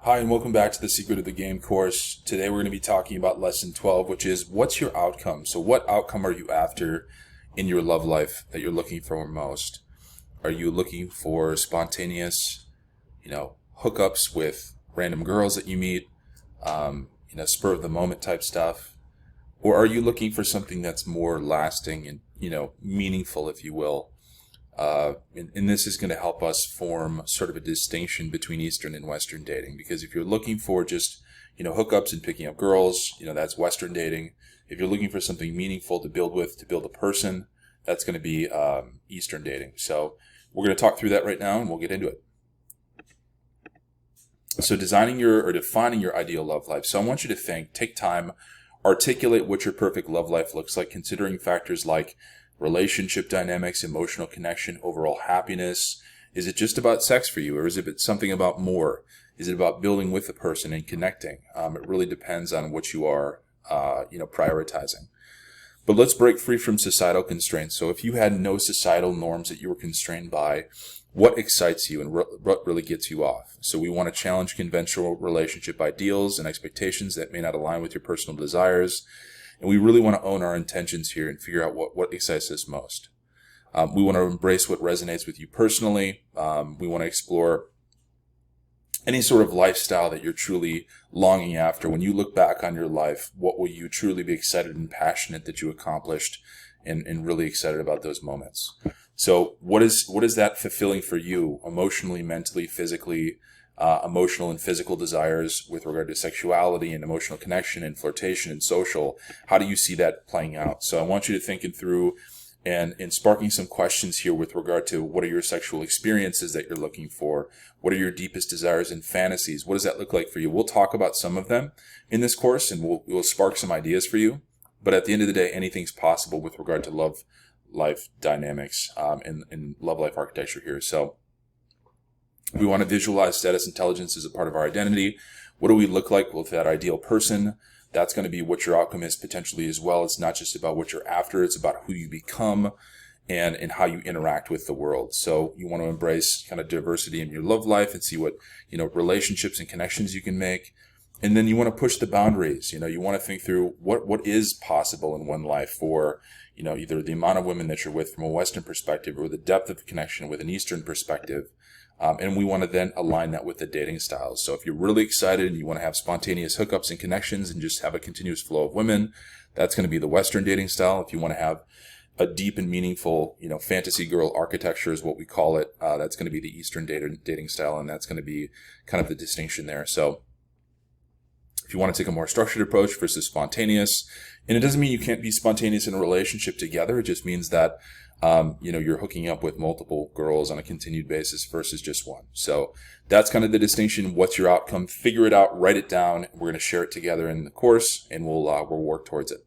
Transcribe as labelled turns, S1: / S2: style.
S1: Hi, and welcome back to the Secret of the Game course. Today we're going to be talking about lesson 12, which is what's your outcome? So what outcome are you after in your love life that you're looking for most? Are you looking for spontaneous, hookups with random girls that you meet, spur of the moment type stuff? Or are you looking for something that's more lasting and, meaningful, if you will? And this is going to help us form sort of a distinction between Eastern and Western dating. Because if you're looking for just, hookups and picking up girls, that's Western dating. If you're looking for something meaningful to build with, to build a person, that's going to be Eastern dating. So we're going to talk through that right now, and we'll get into it. So defining your ideal love life. So I want you to take time, articulate what your perfect love life looks like, considering factors like relationship dynamics, emotional connection, overall happiness. Is it just about sex for you, or is it something about more? Is it about building with the person and connecting? It really depends on what you are, prioritizing. But let's break free from societal constraints. So if you had no societal norms that you were constrained by, what excites you and what really gets you off? So we want to challenge conventional relationship ideals and expectations that may not align with your personal desires. And we really want to own our intentions here and figure out what excites us most. We want to embrace what resonates with you personally. We want to explore any sort of lifestyle that you're truly longing after. When you look back on your life, what will you truly be excited and passionate that you accomplished and really excited about those moments? So what is that fulfilling for you emotionally, mentally, physically? Emotional and physical desires with regard to sexuality and emotional connection and flirtation and social. How do you see that playing out? So I want you to think it through and sparking some questions here with regard to what are your sexual experiences that you're looking for? What are your deepest desires and fantasies? What does that look like for you? We'll talk about some of them in this course, and we'll spark some ideas for you. But at the end of the day, anything's possible with regard to love life dynamics and love life architecture here. So we want to visualize status intelligence as a part of our identity. What do we look like with that ideal person? That's going to be what your outcome is potentially as well. It's not just about what you're after. It's about who you become and how you interact with the world. So you want to embrace kind of diversity in your love life and see what, relationships and connections you can make. And then you want to push the boundaries. You want to think through what is possible in one life for, either the amount of women that you're with from a Western perspective or the depth of connection with an Eastern perspective. And we want to then align that with the dating styles. So if you're really excited and you want to have spontaneous hookups and connections and just have a continuous flow of women, that's going to be the Western dating style. If you want to have a deep and meaningful, fantasy girl architecture is what we call it, that's going to be the Eastern dating style, and that's going to be kind of the distinction there. So if you want to take a more structured approach versus spontaneous, and it doesn't mean you can't be spontaneous in a relationship together. It just means that you're hooking up with multiple girls on a continued basis versus just one. So that's kind of the distinction. What's your outcome? Figure it out, write it down. We're going to share it together in the course, and we'll work towards it.